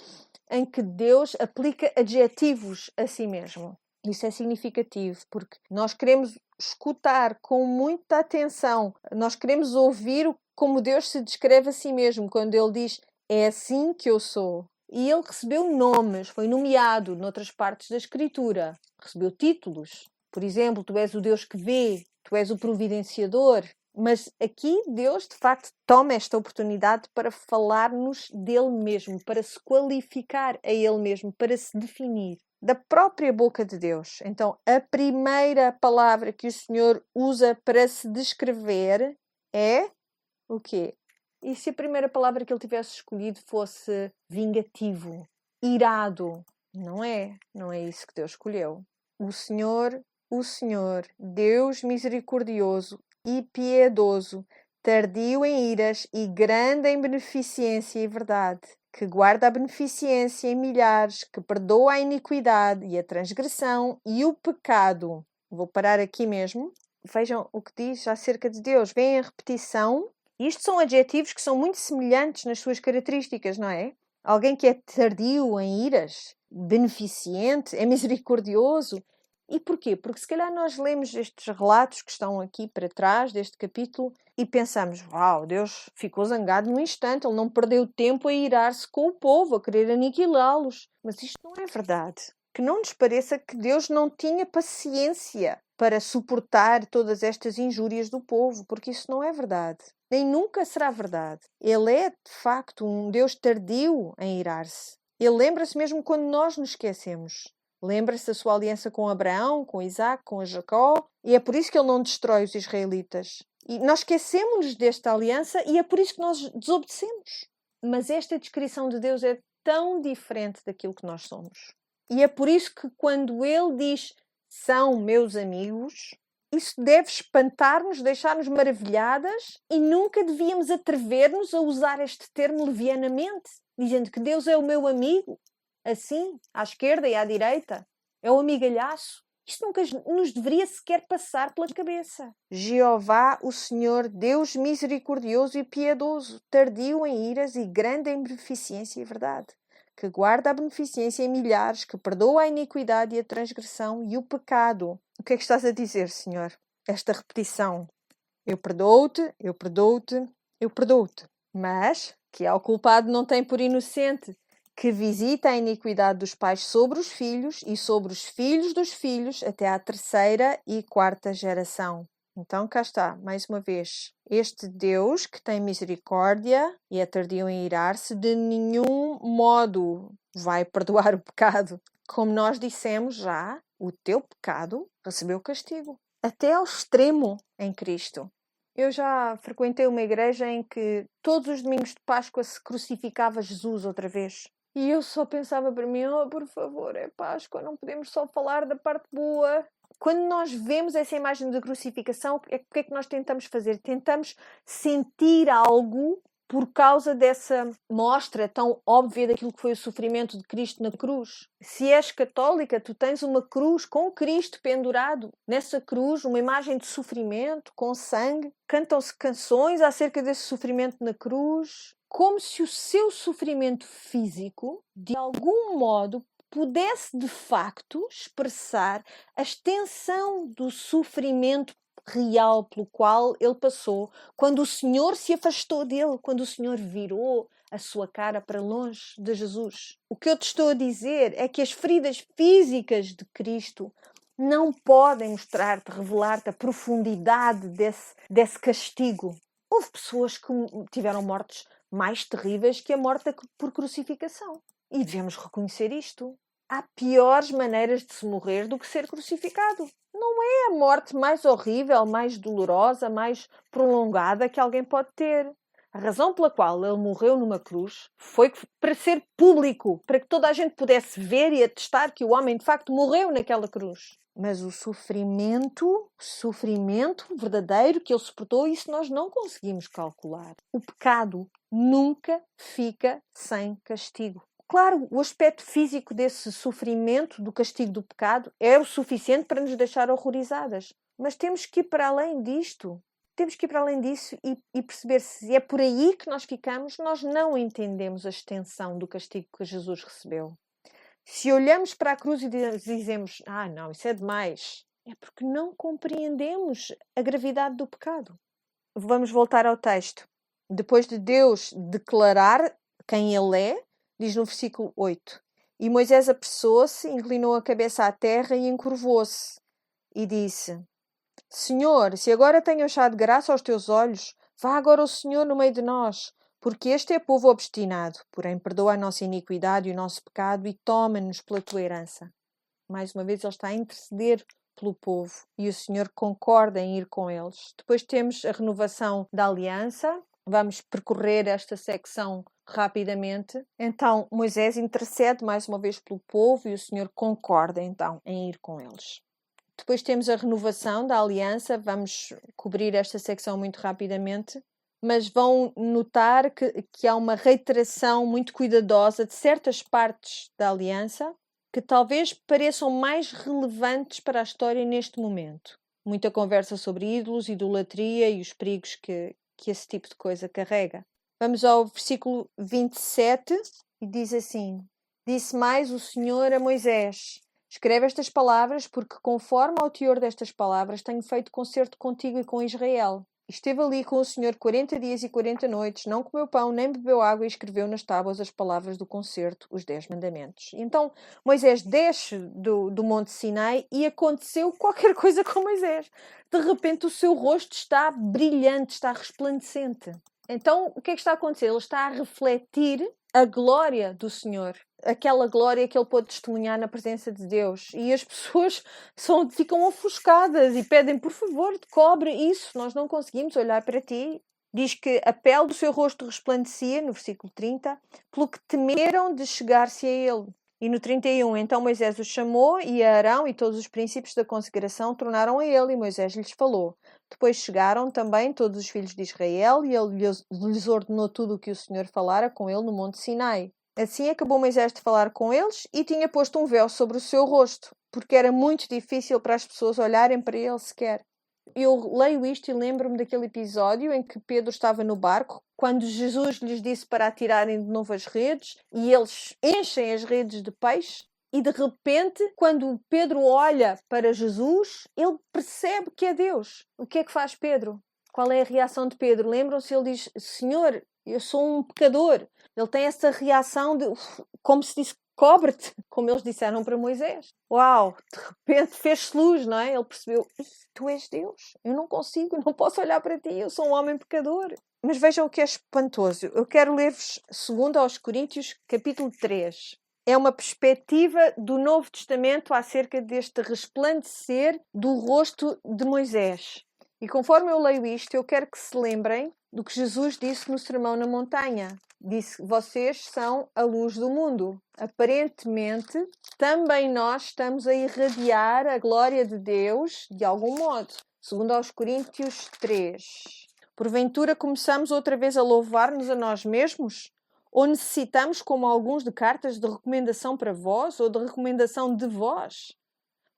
em que Deus aplica adjetivos a si mesmo. Isso é significativo, porque nós queremos escutar com muita atenção, nós queremos ouvir como Deus se descreve a si mesmo, quando Ele diz, é assim que eu sou. E Ele recebeu nomes, foi nomeado noutras partes da Escritura, recebeu títulos. Por exemplo, tu és o Deus que vê, tu és o providenciador. Mas aqui Deus, de facto, toma esta oportunidade para falar-nos dele mesmo, para se qualificar a ele mesmo, para se definir. Da própria boca de Deus. Então, a primeira palavra que o Senhor usa para se descrever é o quê? E se a primeira palavra que ele tivesse escolhido fosse vingativo, irado? Não é. Não é isso que Deus escolheu. O Senhor, Deus misericordioso e piedoso, tardio em iras e grande em beneficência e verdade, que guarda a beneficência em milhares, que perdoa a iniquidade e a transgressão e o pecado. Vou parar aqui mesmo. Vejam o que diz acerca de Deus. Vem a repetição. Isto são adjetivos que são muito semelhantes nas suas características, não é? Alguém que é tardio em iras, beneficente, é misericordioso. E porquê? Porque se calhar nós lemos estes relatos que estão aqui para trás deste capítulo e pensamos, uau, Deus ficou zangado num instante, Ele não perdeu tempo a irar-se com o povo, a querer aniquilá-los. Mas isto não é verdade. Que não nos pareça que Deus não tinha paciência para suportar todas estas injúrias do povo, porque isso não é verdade. Nem nunca será verdade. Ele é, de facto, um Deus tardio em irar-se. Ele lembra-se mesmo quando nós nos esquecemos. Lembra-se da sua aliança com Abraão, com Isaac, com Jacó, e é por isso que ele não destrói os israelitas. E nós esquecemos-nos desta aliança e é por isso que nós desobedecemos. Mas esta descrição de Deus é tão diferente daquilo que nós somos. E é por isso que quando ele diz, são meus amigos, Isso deve espantar-nos, deixar-nos maravilhadas e nunca devíamos atrever-nos a usar este termo levianamente, dizendo que Deus é o meu amigo, assim, à esquerda e à direita. É o amigalhaço. Isto nunca nos deveria sequer passar pela cabeça. Jeová, o Senhor, Deus misericordioso e piedoso, tardio em iras e grande em beneficência e verdade, que guarda a beneficência em milhares, que perdoa a iniquidade e a transgressão e o pecado. O que é que estás a dizer, Senhor? Esta repetição. Eu perdoo-te, eu perdoo-te, eu perdoo-te. Mas que ao culpado não tem por inocente, que visita a iniquidade dos pais sobre os filhos e sobre os filhos dos filhos até à 3ª e 4ª geração. Então cá está, mais uma vez, este Deus que tem misericórdia e é tardio em irar-se, de nenhum modo vai perdoar o pecado. Como nós dissemos já, o teu pecado recebeu castigo, até ao extremo em Cristo. Eu já frequentei uma igreja em que todos os domingos de Páscoa se crucificava Jesus outra vez. E eu só pensava para mim, oh, por favor, é Páscoa, não podemos só falar da parte boa. Quando nós vemos essa imagem da crucificação, o que é que nós tentamos fazer? Tentamos sentir algo por causa dessa mostra tão óbvia daquilo que foi o sofrimento de Cristo na cruz. Se és católica, tu tens uma cruz com Cristo pendurado. Nessa cruz, uma imagem de sofrimento, com sangue. Cantam-se canções acerca desse sofrimento na cruz, como se o seu sofrimento físico, de algum modo, pudesse de facto expressar a extensão do sofrimento real pelo qual ele passou quando o Senhor se afastou dele, quando o Senhor virou a sua cara para longe de Jesus. O que eu te estou a dizer é que as feridas físicas de Cristo não podem mostrar-te, revelar-te a profundidade desse castigo. Houve pessoas que tiveram mortes mais terríveis que a morte por crucificação. E devemos reconhecer isto. Há piores maneiras de se morrer do que ser crucificado. Não é a morte mais horrível, mais dolorosa, mais prolongada que alguém pode ter. A razão pela qual ele morreu numa cruz foi para ser público, para que toda a gente pudesse ver e atestar que o homem de facto morreu naquela cruz. Mas o sofrimento verdadeiro que ele suportou, isso nós não conseguimos calcular. O pecado nunca fica sem castigo. Claro, o aspecto físico desse sofrimento, do castigo do pecado, é o suficiente para nos deixar horrorizadas. Mas temos que ir para além disto. Temos que ir para além disso e perceber se é por aí que nós ficamos, nós não entendemos a extensão do castigo que Jesus recebeu. Se olhamos para a cruz e dizemos, não, isso é demais, é porque não compreendemos a gravidade do pecado. Vamos voltar ao texto. Depois de Deus declarar quem Ele é, diz no versículo 8, e Moisés apressou-se, inclinou a cabeça à terra e encurvou-se, e disse, Senhor, se agora tenho achado graça aos teus olhos, vá agora o Senhor no meio de nós, porque este é povo obstinado, porém perdoa a nossa iniquidade e o nosso pecado e toma-nos pela tua herança. Mais uma vez ele está a interceder pelo povo e o Senhor concorda em ir com eles. Depois temos a renovação da aliança. Vamos percorrer esta secção rapidamente. Então Moisés intercede mais uma vez pelo povo e o Senhor concorda então em ir com eles. Depois temos a renovação da aliança. Vamos cobrir esta secção muito rapidamente. Mas vão notar que há uma reiteração muito cuidadosa de certas partes da aliança que talvez pareçam mais relevantes para a história neste momento. Muita conversa sobre ídolos, idolatria e os perigos que esse tipo de coisa carrega. Vamos ao versículo 27 e diz assim, disse mais o Senhor a Moisés, escreve estas palavras porque conforme ao teor destas palavras tenho feito concerto contigo e com Israel. Esteve ali com o Senhor 40 dias e 40 noites, não comeu pão, nem bebeu água e escreveu nas tábuas as palavras do concerto, os 10 mandamentos. Então Moisés desce do Monte Sinai e aconteceu qualquer coisa com Moisés. De repente o seu rosto está brilhante, está resplandecente. Então o que é que está a acontecer? Ele está a refletir a glória do Senhor. Aquela glória que ele pôde testemunhar na presença de Deus. E as pessoas ficam ofuscadas e pedem, por favor, cobre isso. Nós não conseguimos olhar para ti. Diz que a pele do seu rosto resplandecia, no versículo 30, pelo que temeram de chegar-se a ele. E no 31, então Moisés os chamou, e a Arão e todos os príncipes da consagração tornaram a ele, e Moisés lhes falou. Depois chegaram também todos os filhos de Israel, e ele lhes ordenou tudo o que o Senhor falara com ele no monte Sinai. Assim acabou Moisés de falar com eles, e tinha posto um véu sobre o seu rosto, porque era muito difícil para as pessoas olharem para ele sequer. Eu leio isto e lembro-me daquele episódio em que Pedro estava no barco, quando Jesus lhes disse para atirarem de novo as redes, e eles enchem as redes de peixe, e de repente, quando Pedro olha para Jesus, ele percebe que é Deus. O que é que faz Pedro? Qual é a reação de Pedro? Lembram-se, ele diz, Senhor, eu sou um pecador. Ele tem essa reação de, como se disse, cobre-te, como eles disseram para Moisés. Uau, de repente fez-se luz, não é? Ele percebeu, tu és Deus, eu não consigo, eu não posso olhar para ti, eu sou um homem pecador. Mas vejam o que é espantoso. Eu quero ler-vos 2 Coríntios, capítulo 3. É uma perspectiva do Novo Testamento acerca deste resplandecer do rosto de Moisés. E conforme eu leio isto, eu quero que se lembrem do que Jesus disse no Sermão na Montanha. Disse, vocês são a luz do mundo. Aparentemente, também nós estamos a irradiar a glória de Deus de algum modo. 2 Coríntios 3. Porventura começamos outra vez a louvar-nos a nós mesmos? Ou necessitamos, como alguns, de cartas de recomendação para vós ou de recomendação de vós?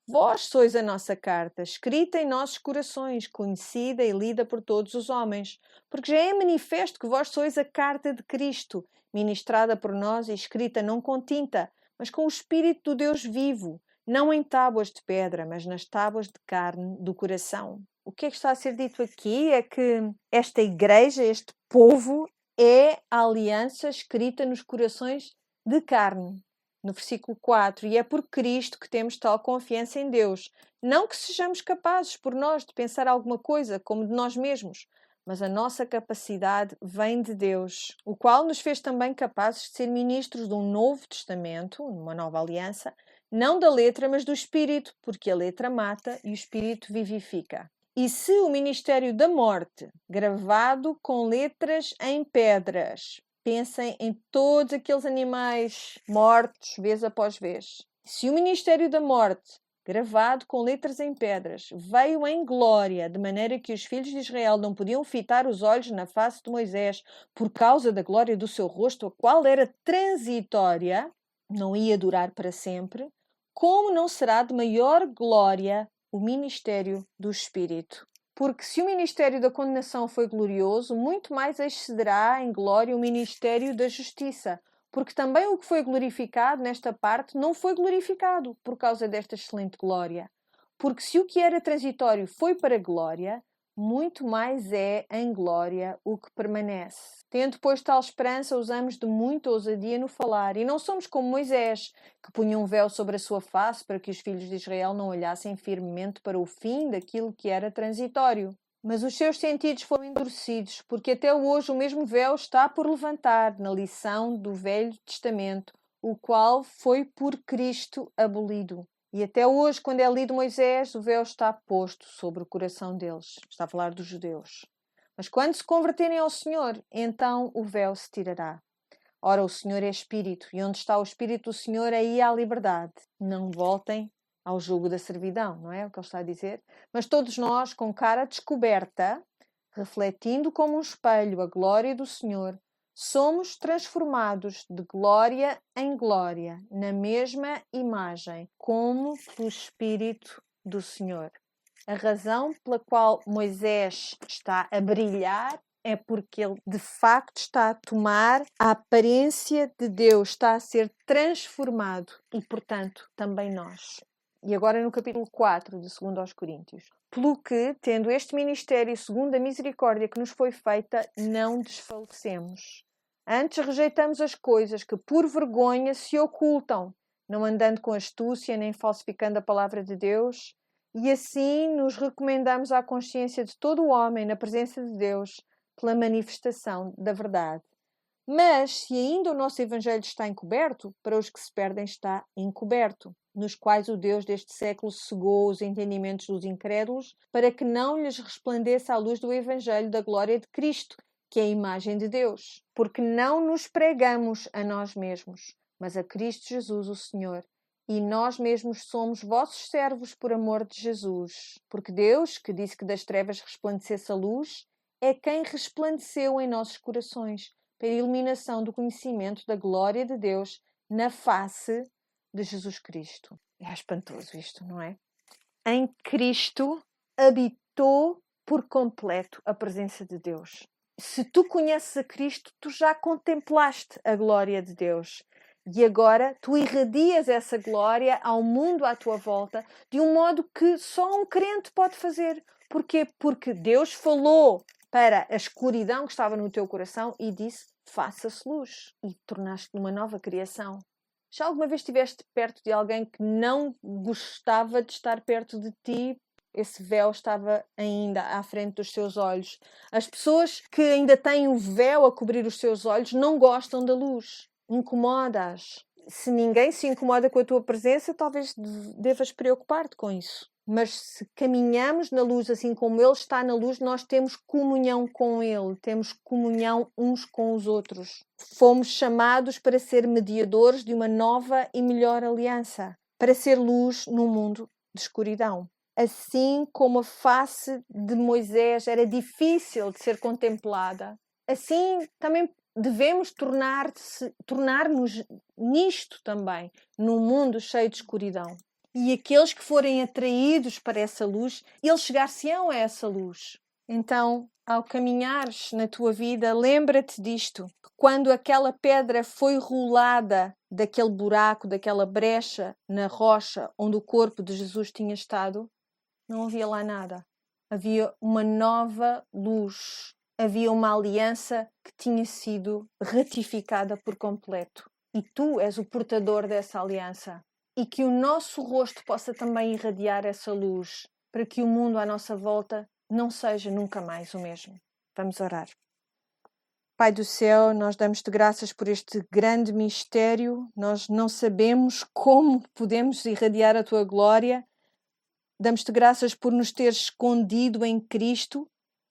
Vós sois a nossa carta, escrita em nossos corações, conhecida e lida por todos os homens, porque já é manifesto que vós sois a carta de Cristo, ministrada por nós e escrita não com tinta, mas com o Espírito do Deus vivo, não em tábuas de pedra, mas nas tábuas de carne do coração. O que é que está a ser dito aqui é que esta igreja, este povo, é a aliança escrita nos corações de carne. No versículo 4, e é por Cristo que temos tal confiança em Deus. Não que sejamos capazes por nós de pensar alguma coisa como de nós mesmos, mas a nossa capacidade vem de Deus, o qual nos fez também capazes de ser ministros de um novo testamento, uma nova aliança, não da letra, mas do Espírito, porque a letra mata e o Espírito vivifica. E se o ministério da morte, gravado com letras em pedras, pensem em todos aqueles animais mortos, vez após vez. Se o ministério da morte, gravado com letras em pedras, veio em glória, de maneira que os filhos de Israel não podiam fitar os olhos na face de Moisés por causa da glória do seu rosto, a qual era transitória, não ia durar para sempre, como não será de maior glória o ministério do Espírito? Porque se o ministério da condenação foi glorioso, muito mais excederá em glória o ministério da justiça. Porque também o que foi glorificado nesta parte não foi glorificado por causa desta excelente glória. Porque se o que era transitório foi para glória, muito mais é em glória o que permanece. Tendo, pois, tal esperança, usamos de muita ousadia no falar, e não somos como Moisés, que punha um véu sobre a sua face para que os filhos de Israel não olhassem firmemente para o fim daquilo que era transitório. Mas os seus sentidos foram endurecidos, porque até hoje o mesmo véu está por levantar na lição do Velho Testamento, o qual foi por Cristo abolido. E até hoje, quando é lido Moisés, o véu está posto sobre o coração deles. Está a falar dos judeus. Mas quando se converterem ao Senhor, então o véu se tirará. Ora, o Senhor é Espírito, e onde está o Espírito do Senhor, aí há liberdade. Não voltem ao jugo da servidão, não é o que ele está a dizer? Mas todos nós, com cara descoberta, refletindo como um espelho a glória do Senhor, somos transformados de glória em glória, na mesma imagem, como pelo Espírito do Senhor. A razão pela qual Moisés está a brilhar é porque ele de facto está a tomar a aparência de Deus, está a ser transformado e, portanto, também nós. E agora no capítulo 4 de 2 Coríntios. Pelo que, tendo este ministério segundo a misericórdia que nos foi feita, não desfalecemos. Antes rejeitamos as coisas que por vergonha se ocultam, não andando com astúcia nem falsificando a palavra de Deus, e assim nos recomendamos à consciência de todo o homem na presença de Deus pela manifestação da verdade. Mas, se ainda o nosso Evangelho está encoberto, para os que se perdem está encoberto, nos quais o Deus deste século cegou os entendimentos dos incrédulos, para que não lhes resplandeça a luz do Evangelho da glória de Cristo, que é a imagem de Deus. Porque não nos pregamos a nós mesmos, mas a Cristo Jesus, o Senhor. E nós mesmos somos vossos servos por amor de Jesus. Porque Deus, que disse que das trevas resplandecesse a luz, é quem resplandeceu em nossos corações, para a iluminação do conhecimento da glória de Deus na face de Jesus Cristo. É espantoso isto, não é? Em Cristo habitou por completo a presença de Deus. Se tu conheces a Cristo, tu já contemplaste a glória de Deus. E agora tu irradias essa glória ao mundo à tua volta de um modo que só um crente pode fazer. Porquê? Porque Deus falou para a escuridão que estava no teu coração e disse: faça-se luz, e tornaste-te uma nova criação. Já alguma vez estiveste perto de alguém que não gostava de estar perto de ti? Esse véu estava ainda à frente dos seus olhos. As pessoas que ainda têm o véu a cobrir os seus olhos não gostam da luz. Incomoda-as. Se ninguém se incomoda com a tua presença, talvez devas preocupar-te com isso. Mas se caminhamos na luz assim como Ele está na luz, nós temos comunhão com Ele, temos comunhão uns com os outros. Fomos chamados para ser mediadores de uma nova e melhor aliança, para ser luz num mundo de escuridão. Assim como a face de Moisés era difícil de ser contemplada, assim também devemos tornar-nos nisto também, num mundo cheio de escuridão. E aqueles que forem atraídos para essa luz, eles chegar-se-ão a essa luz. Então, ao caminhares na tua vida, lembra-te disto. Quando aquela pedra foi rolada daquele buraco, daquela brecha na rocha onde o corpo de Jesus tinha estado, não havia lá nada. Havia uma nova luz. Havia uma aliança que tinha sido ratificada por completo. E tu és o portador dessa aliança. E que o nosso rosto possa também irradiar essa luz, para que o mundo à nossa volta não seja nunca mais o mesmo. Vamos orar. Pai do céu, nós damos-te graças por este grande mistério. Nós não sabemos como podemos irradiar a tua glória. Damos-te graças por nos teres escondido em Cristo,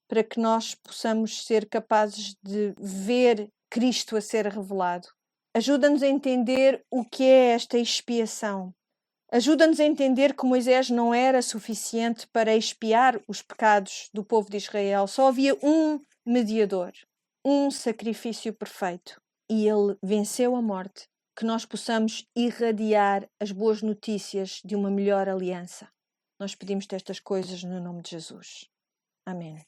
para que nós possamos ser capazes de ver Cristo a ser revelado. Ajuda-nos a entender o que é esta expiação. Ajuda-nos a entender que Moisés não era suficiente para expiar os pecados do povo de Israel. Só havia um mediador, um sacrifício perfeito. E ele venceu a morte. Que nós possamos irradiar as boas notícias de uma melhor aliança. Nós pedimos-te estas coisas no nome de Jesus. Amém.